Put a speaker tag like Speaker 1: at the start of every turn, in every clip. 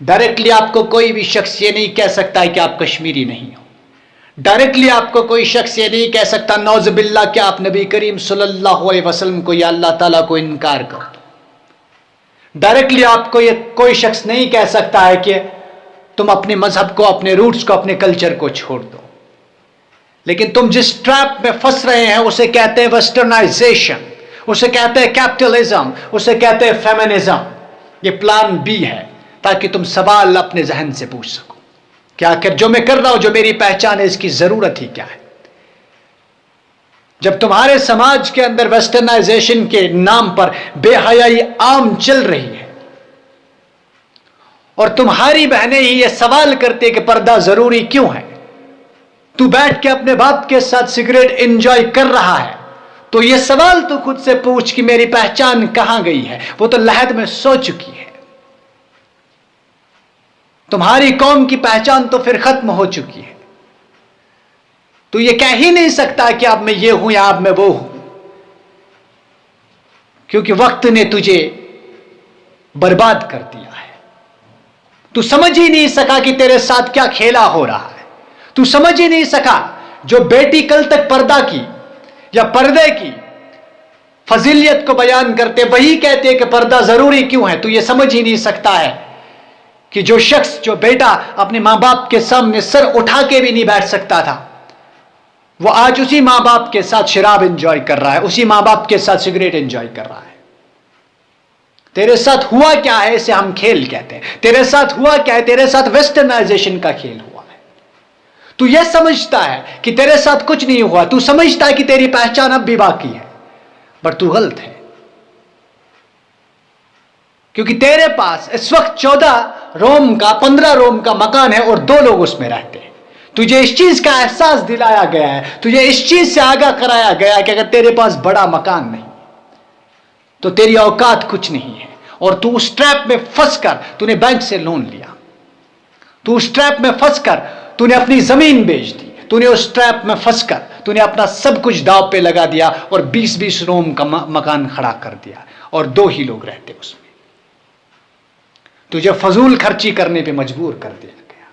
Speaker 1: Directly आपको कोई भी शख्स ये नहीं कह सकता है कि आप कश्मीरी नहीं हो। डायरेक्टली आपको कोई शख्स ये नहीं कह सकता नौज़ुबिल्लाह कि आप नबी करीम सल्लल्लाहु अलैहि वसल्लम को या अल्लाह ताला को इनकार कर दो। डायरेक्टली आपको ये कोई शख्स नहीं कह सकता है कि तुम अपने मजहब को, अपने रूट्स को, अपने कल्चर को छोड़ दो। लेकिन तुम जिस ट्रैप में फंस रहे हैं उसे कहते हैं वेस्टर्नाइजेशन, उसे कहते हैं कैपिटलिज्म, उसे कहते हैं फेमिनिज्म। ये प्लान बी है ताकि तुम सवाल अपने जहन से पूछ सको कि आखिर जो मैं कर रहा हूं, जो मेरी पहचान है, इसकी जरूरत ही क्या है। जब तुम्हारे समाज के अंदर वेस्टर्नाइजेशन के नाम पर बेहयाई आम चल रही है और तुम्हारी बहनें ही ये सवाल करती है कि पर्दा जरूरी क्यों है, तू बैठ के अपने बाप के साथ सिगरेट एंजॉय कर रहा है, तो ये सवाल तू खुद से पूछ कि मेरी पहचान कहां गई है। वो तो लहद में सो चुकी है। तुम्हारी कौम की पहचान तो फिर खत्म हो चुकी है। तू ये कह ही नहीं सकता कि अब मैं ये हूं या अब मैं वो हूं, क्योंकि वक्त ने तुझे बर्बाद कर दिया है। तू समझ ही नहीं सका कि तेरे साथ क्या खेला हो रहा है। तू समझ ही नहीं सका जो बेटी कल तक पर्दा की या पर्दे की फजीलियत को बयान करते वही कहते कि पर्दा जरूरी क्यों है। तू ये समझ ही नहीं सकता है कि जो शख्स, जो बेटा अपने मां बाप के सामने सर उठा के भी नहीं बैठ सकता था, वो आज उसी मां बाप के साथ शराब एंजॉय कर रहा है, उसी मां बाप के साथ सिगरेट एंजॉय कर रहा है। तेरे साथ हुआ क्या है, इसे हम खेल कहते हैं। तेरे साथ हुआ क्या है, तेरे साथ वेस्टर्नाइजेशन का खेल हुआ है। तू यह समझता है कि तेरे साथ कुछ नहीं हुआ, तू समझता है कि तेरी पहचान अब भी बाकी है, पर तू गलत है। क्योंकि तेरे पास इस वक्त 15 रोम का मकान है और 2 लोग उसमें रहते हैं। तुझे इस चीज का एहसास दिलाया गया है, तुझे इस चीज से आगाह कराया गया है कि अगर तेरे पास बड़ा मकान नहीं तो तेरी औकात कुछ नहीं है। और तू उस ट्रैप में फंसकर तूने बैंक से लोन लिया, तू उस ट्रैप में फंसकर तूने अपनी जमीन बेच दी, तूने उस ट्रैप में फंसकर तूने अपना सब कुछ दांव पे लगा दिया और 20-20 रोम का मकान खड़ा कर दिया और 2 ही लोग रहते उसमें। तुझे फजूल खर्ची करने पे मजबूर कर दिया गया।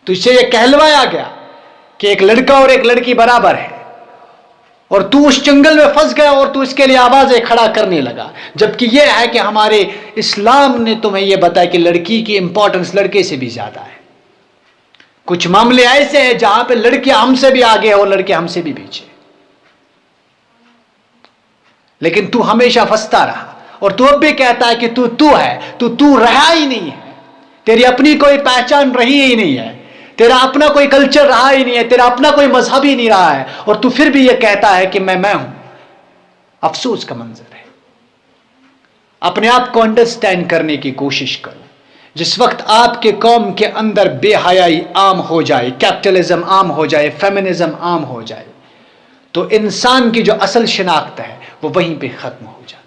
Speaker 1: तुझसे यह कहलवाया गया कि एक लड़का और एक लड़की बराबर है, और तू उस जंगल में फंस गया और तू इसके लिए आवाजें खड़ा करने लगा। जबकि यह है कि हमारे इस्लाम ने तुम्हें यह बताया कि लड़की की इंपॉर्टेंस लड़के से भी ज्यादा है। कुछ मामले ऐसे हैं जहां पे लड़कियां हमसे भी आगे है और लड़के हमसे भी पीछे। लेकिन तू हमेशा फंसता रहा और तू अब भी कहता है कि तू है, तू रहा ही नहीं है। तेरी अपनी कोई पहचान रही ही नहीं है, तेरा अपना कोई कल्चर रहा ही नहीं है, तेरा अपना कोई मजहब ही नहीं रहा है, और तू फिर भी ये कहता है कि मैं हूं। अफसोस का मंजर है। अपने आप को अंडरस्टैंड करने की कोशिश करो। जिस वक्त आपके कौम के अंदर बेहयाई आम हो जाए, कैपिटलिज्म आम हो जाए, फेमिनिज्म आम हो जाए, तो इंसान की जो असल शिनाख्त है वो वहीं पे खत्म हो जाती है।